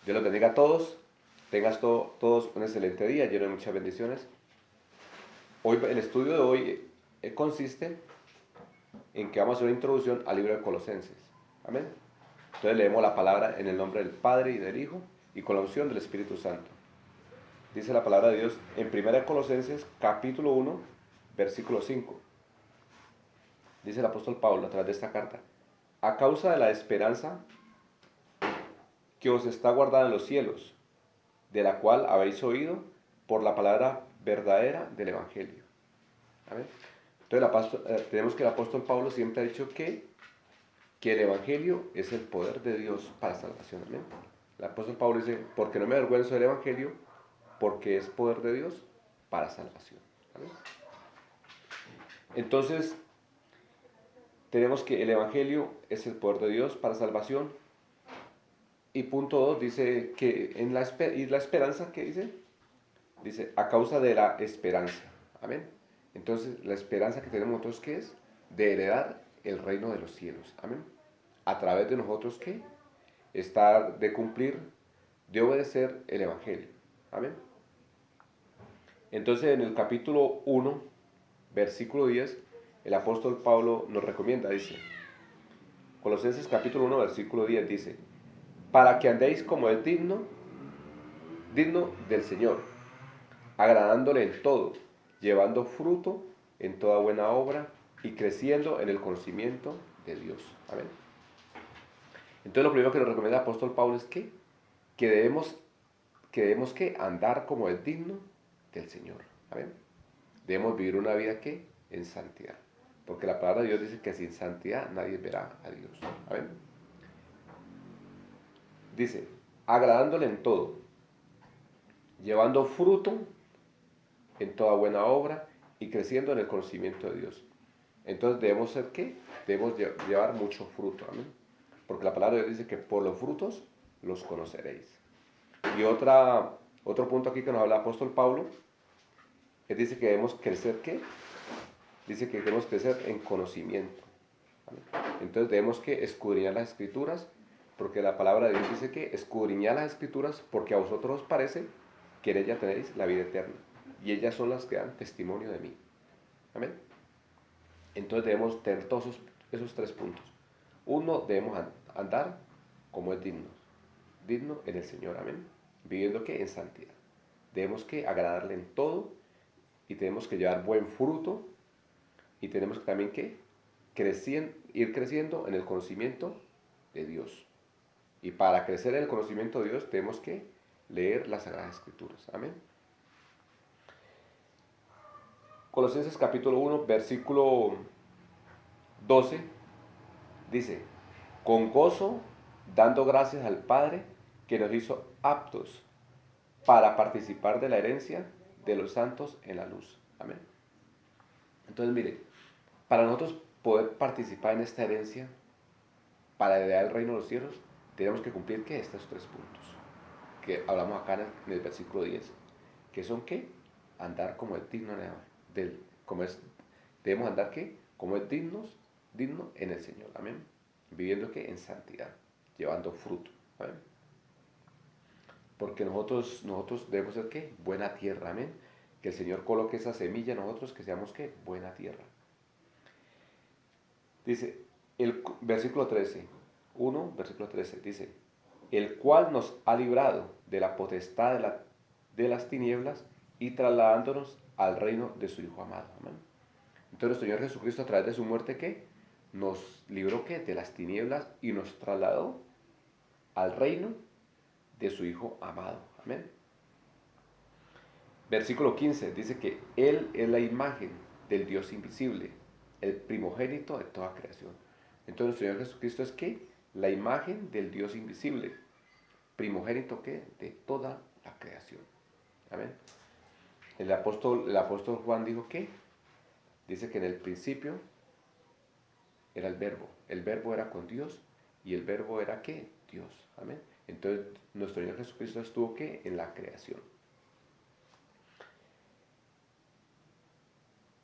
Dios los bendiga a todos. Tengas todos un excelente día lleno de muchas bendiciones. Hoy, el estudio de hoy consiste en que vamos a hacer una introducción al libro de Colosenses. Amén. Entonces leemos la palabra en el nombre del Padre y del Hijo y con la unción del Espíritu Santo. Dice la palabra de Dios en 1 Colosenses capítulo 1, versículo 5. Dice el apóstol Pablo a través de esta carta: a causa de la esperanza que os está guardada en los cielos, de la cual habéis oído por la palabra verdadera del Evangelio. ¿Amén? Entonces tenemos que el apóstol Pablo siempre ha dicho que el Evangelio es el poder de Dios para salvación. ¿Amén? El apóstol Pablo dice, porque no me avergüenzo del Evangelio, porque es poder de Dios para salvación. ¿Amén? Entonces, tenemos que el Evangelio es el poder de Dios para salvación. Y punto 2 dice que ¿y la esperanza qué dice? Dice, a causa de la esperanza. Amén. Entonces, la esperanza que tenemos nosotros, ¿qué es? De heredar el reino de los cielos. Amén. A través de nosotros, ¿qué? De cumplir, de obedecer el Evangelio. Amén. Entonces, en el capítulo 1, versículo 10, el apóstol Pablo nos recomienda, dice, Colosenses capítulo 1, versículo 10, dice, para que andéis como es digno del Señor, agradándole en todo, llevando fruto en toda buena obra y creciendo en el conocimiento de Dios. Amén. Entonces lo primero que nos recomienda el apóstol Pablo es que debemos que andar como es digno del Señor. Amén. Debemos vivir una vida que en santidad. Porque la palabra de Dios dice que sin santidad nadie verá a Dios. Amén. Dice, agradándole en todo, llevando fruto en toda buena obra y creciendo en el conocimiento de Dios. Entonces debemos ser ¿qué? Debemos llevar mucho fruto. Amén. Porque la palabra de Dios dice que por los frutos los conoceréis. Y otro punto aquí que nos habla el apóstol Pablo, que dice que debemos crecer ¿qué? Dice que debemos crecer en conocimiento. ¿Amén? Entonces debemos que escudriñar las escrituras, porque la palabra de Dios dice que escudriñar las escrituras porque a vosotros os parece que en ellas tenéis la vida eterna. Y ellas son las que dan testimonio de mí. Amén. Entonces debemos tener todos esos tres puntos. Uno, debemos andar como es digno en el Señor, amén. Viviendo que en santidad. Debemos que agradarle en todo y tenemos que llevar buen fruto y tenemos que también que ir creciendo en el conocimiento de Dios. Y para crecer en el conocimiento de Dios tenemos que leer las Sagradas Escrituras, amén. Colosenses capítulo 1, versículo 12, dice, con gozo, dando gracias al Padre que nos hizo aptos para participar de la herencia de los santos en la luz. Amén. Entonces, mire, para nosotros poder participar en esta herencia, para heredar el reino de los cielos, tenemos que cumplir ¿qué? Estos tres puntos que hablamos acá en el versículo 10, que son ¿qué? Andar como es digno debemos andar ¿qué? Como es digno en el Señor. Amén. Viviendo ¿qué? En santidad, llevando fruto. Amén. Porque nosotros debemos ser ¿qué? Buena tierra, amén. Que el Señor coloque esa semilla en nosotros, que seamos ¿qué? Buena tierra. Dice, el versículo 13, 1, versículo 13, dice, el cual nos ha librado de la potestad de las tinieblas y trasladándonos al reino de su Hijo amado, amén. Entonces nuestro Señor Jesucristo a través de su muerte, ¿qué? Nos libró ¿qué? De las tinieblas y nos trasladó al reino de su Hijo amado. Amén. Versículo 15 dice que Él es la imagen del Dios invisible, el primogénito de toda creación. Entonces, el Señor Jesucristo es ¿qué? La imagen del Dios invisible, primogénito ¿qué? De toda la creación. Amén. El apóstol Juan dijo ¿qué? Dice que en el principio era el verbo era con Dios y el verbo era ¿qué? Dios. Amén. Entonces, nuestro Señor Jesucristo estuvo ¿qué? En la creación.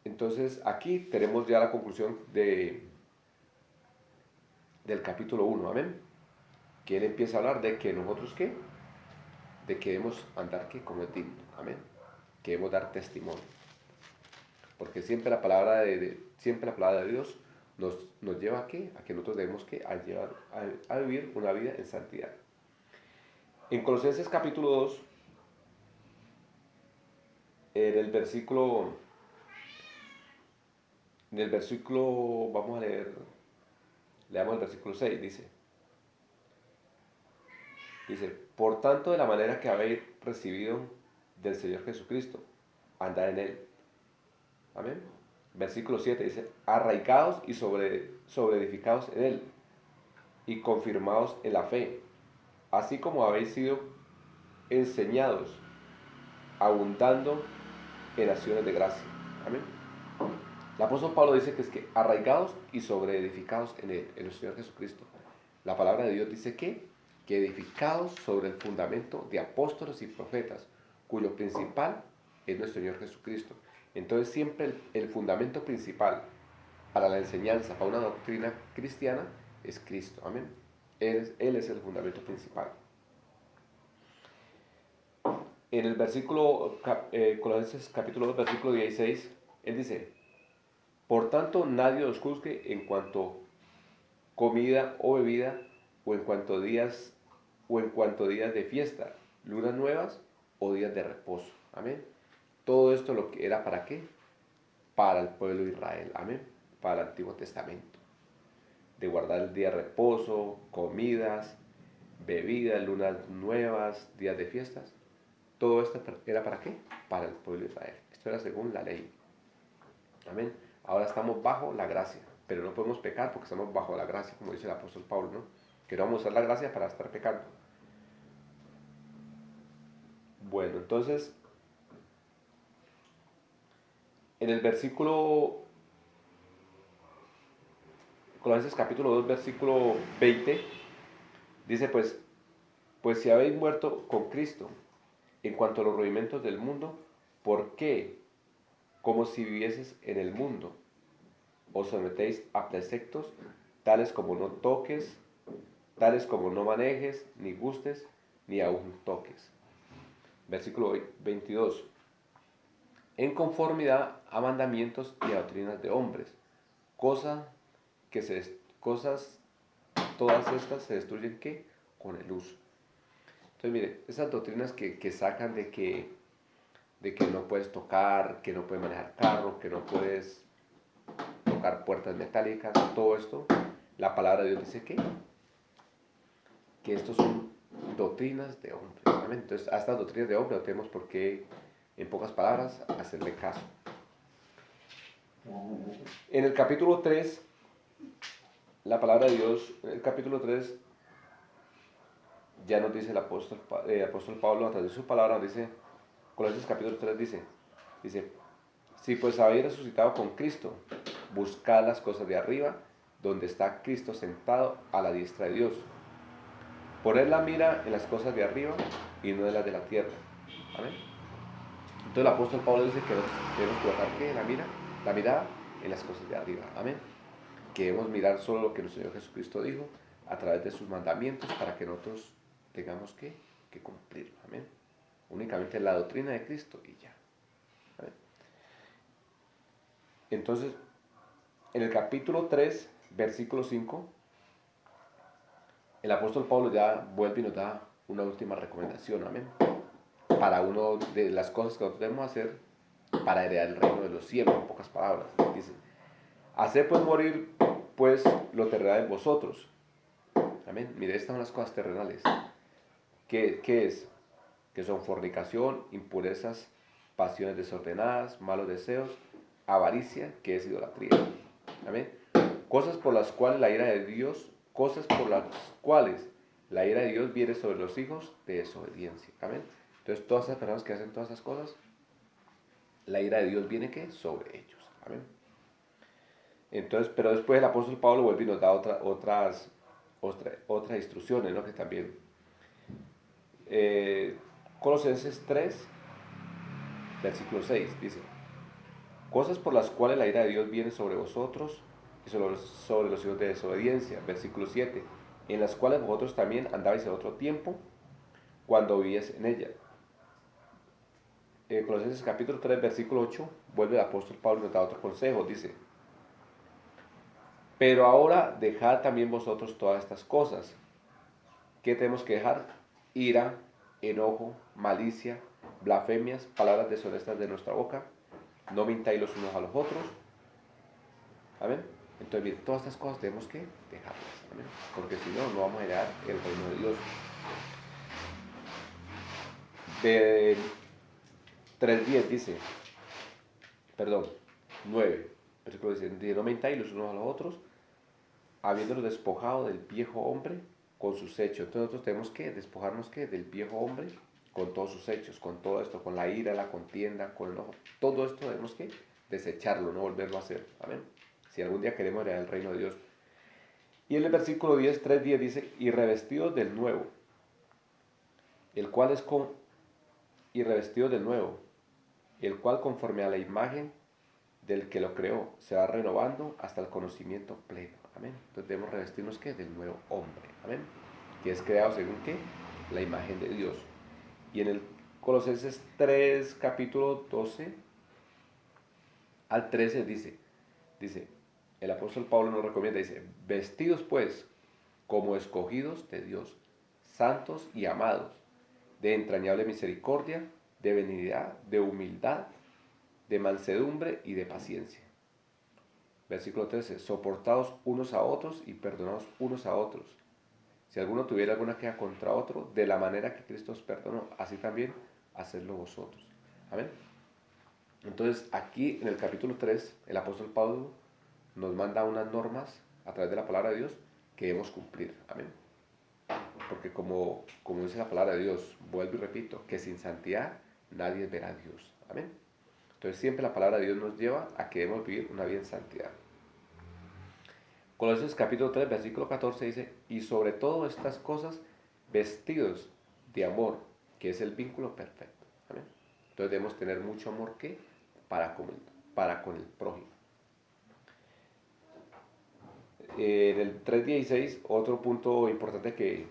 Entonces aquí tenemos ya la conclusión del capítulo 1, amén. Que él empieza a hablar de que nosotros ¿qué? de que debemos andar que como es digno. Amén. Que debemos dar testimonio. Porque siempre la palabra siempre la palabra de Dios nos lleva a qué? A que nosotros debemos que a vivir una vida en santidad. En Colosenses capítulo 2, en el versículo, vamos a leamos el versículo 6, dice, por tanto, de la manera que habéis recibido del Señor Jesucristo, andad en él. Amén. Versículo 7 dice, arraigados y sobreedificados en él, y confirmados en la fe, así como habéis sido enseñados, abundando en acciones de gracia. Amén. El apóstol Pablo dice que es que arraigados y sobreedificados en él, en el Señor Jesucristo. La palabra de Dios dice que edificados sobre el fundamento de apóstoles y profetas, cuyo principal es nuestro Señor Jesucristo. Entonces siempre el fundamento principal para la enseñanza, para una doctrina cristiana, es Cristo. Amén. Él es el fundamento principal. En el versículo, Colosenses capítulo 2, versículo 16, él dice, por tanto nadie os juzgue en cuanto comida o bebida, o en cuanto días de fiesta, lunas nuevas o días de reposo. Amén. Todo esto lo que era para qué? Para el pueblo de Israel. Amén. Para el Antiguo Testamento. De guardar el día de reposo, comidas, bebidas, lunas nuevas, días de fiestas. Todo esto era para qué? Para el pueblo de Israel. Esto era según la ley. Amén. Ahora estamos bajo la gracia, pero no podemos pecar porque estamos bajo la gracia, como dice el apóstol Pablo, ¿no? Que no vamos a usar la gracia para estar pecando. Bueno, entonces, en el versículo, Colosenses capítulo 2, versículo 20, dice pues si habéis muerto con Cristo en cuanto a los rudimentos del mundo, ¿por qué, como si vivieses en el mundo, os sometéis a preceptos tales como no toques, tales como no manejes, ni gustes, ni aún toques? Versículo 22. En conformidad a mandamientos y a doctrinas de hombres, cosas todas estas se destruyen ¿qué? Con el uso. Entonces, mire, esas doctrinas que sacan de que no puedes tocar, que no puedes manejar carro, que no puedes tocar puertas metálicas, todo esto, la palabra de Dios dice que estos son doctrinas de hombres. ¿Amén? Entonces, a estas doctrinas de hombres no tenemos por qué, en pocas palabras, hacerle caso. En el capítulo 3, la palabra de Dios, en el capítulo 3, ya nos dice el apóstol Pablo, a través de su palabra, nos dice, Colosenses capítulo 3 dice, si pues habéis resucitado con Cristo, buscad las cosas de arriba, donde está Cristo sentado a la diestra de Dios. Poned la mira en las cosas de arriba y no en las de la tierra. Amén. Entonces el apóstol Pablo dice que debemos colocar ¿qué? La mirada en las cosas de arriba. Amén. Que debemos mirar solo lo que nuestro Señor Jesucristo dijo a través de sus mandamientos para que nosotros tengamos que cumplirlo. Amén. Únicamente la doctrina de Cristo y ya. Amén. Entonces, en el capítulo 3, versículo 5, el apóstol Pablo ya vuelve y nos da una última recomendación. Amén. Para una de las cosas que nosotros debemos hacer para heredar el reino de los cielos, en pocas palabras. Dice, haced pues morir pues lo terrenal en vosotros. Amén. Mire, estas son las cosas terrenales. ¿Qué es? Que son fornicación, impurezas, pasiones desordenadas, malos deseos, avaricia, que es idolatría. Amén. Cosas por las cuales la ira de Dios viene sobre los hijos de desobediencia. Amén. Entonces, todas esas personas que hacen todas esas cosas, la ira de Dios viene ¿qué? Sobre ellos. Amén. Entonces, pero después el apóstol Pablo vuelve y nos da otras instrucciones, ¿no? Que también. Colosenses 3, versículo 6, dice, cosas por las cuales la ira de Dios viene sobre vosotros y sobre los hijos de desobediencia. Versículo 7, en las cuales vosotros también andabais en otro tiempo, cuando vivías en ella. En Colosenses capítulo 3, versículo 8, vuelve el apóstol Pablo y nos da otro consejo, dice, pero ahora dejad también vosotros todas estas cosas. ¿Qué tenemos que dejar? Ira, enojo, malicia, blasfemias, palabras deshonestas de nuestra boca. No mintáis los unos a los otros. Amén. Entonces, bien, todas estas cosas tenemos que dejarlas. Amén. Porque si no, no vamos a heredar el reino de Dios. De 3:10 dice, perdón, 9, versículo dice, no mintáis los unos a los otros, habiéndonos despojado del viejo hombre con sus hechos. Entonces nosotros tenemos que despojarnos ¿qué? Del viejo hombre con todos sus hechos, con todo esto, con la ira, la contienda, con el enojo. Todo esto tenemos que desecharlo, no volverlo a hacer. Amén. Si algún día queremos heredar el reino de Dios. Y en el versículo 10, 3:10 dice, y revestidos del nuevo, el cual es con, y revestidos del nuevo, el cual conforme a la imagen del que lo creó, se va renovando hasta el conocimiento pleno. Amén. Entonces debemos revestirnos ¿qué? Del nuevo hombre. Amén. Que es creado según ¿qué? La imagen de Dios. Y en el Colosenses 3, capítulo 12 al 13 dice, el apóstol Pablo nos recomienda, dice, vestidos pues como escogidos de Dios, santos y amados, de entrañable misericordia, de benignidad, de humildad, de mansedumbre y de paciencia. Versículo 13, soportaos unos a otros y perdonaos unos a otros. Si alguno tuviera alguna queja contra otro, de la manera que Cristo os perdonó, así también hacedlo vosotros. Amén. Entonces, aquí en el capítulo 3, el apóstol Pablo nos manda unas normas a través de la palabra de Dios que debemos cumplir. Amén. Porque como dice la palabra de Dios, vuelvo y repito, que sin santidad nadie verá a Dios. Amén. Entonces siempre la palabra de Dios nos lleva a que debemos vivir una vida en santidad. Colosenses capítulo 3, versículo 14 dice, y sobre todas estas cosas, vestidos de amor, que es el vínculo perfecto. ¿Amén? Entonces debemos tener mucho amor que para con el prójimo. En el 3:16, otro punto importante que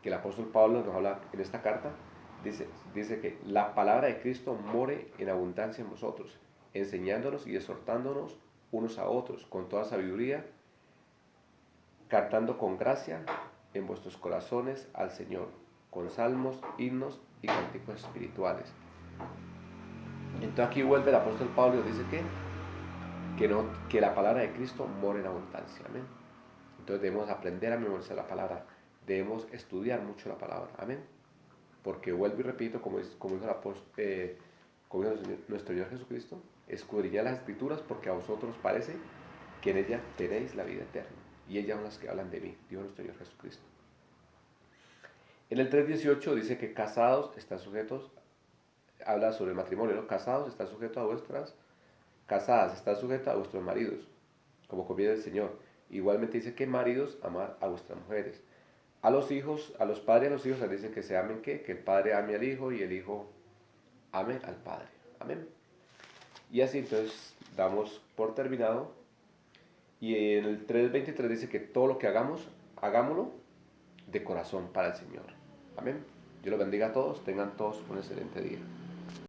el apóstol Pablo nos habla en esta carta, dice que la palabra de Cristo more en abundancia en vosotros, enseñándonos y exhortándonos unos a otros con toda sabiduría, cantando con gracia en vuestros corazones al Señor, con salmos, himnos y cánticos espirituales. Entonces aquí vuelve el apóstol Pablo y dice que la palabra de Cristo mora en abundancia. Amén. Entonces debemos aprender a memorizar la palabra, debemos estudiar mucho la palabra. Amén. Porque vuelvo y repito, como dijo nuestro Señor Jesucristo, escudriñad las escrituras porque a vosotros parece que en ellas tenéis la vida eterna. Y ellas son las que hablan de mí, dijo nuestro Señor Jesucristo. En el 3:18 dice que casados están sujetos, habla sobre el matrimonio, ¿no? Casadas están sujetos a vuestros maridos, como conviene el Señor. Igualmente dice que maridos, amar a vuestras mujeres. A los hijos, a los padres y a los hijos les dice que se amen, que el padre ame al hijo y el hijo ame al padre. Amén. Y así entonces damos por terminado. Y en el 3:23 dice que todo lo que hagamos, hagámoslo de corazón para el Señor. Amén. Dios los bendiga a todos. Tengan todos un excelente día.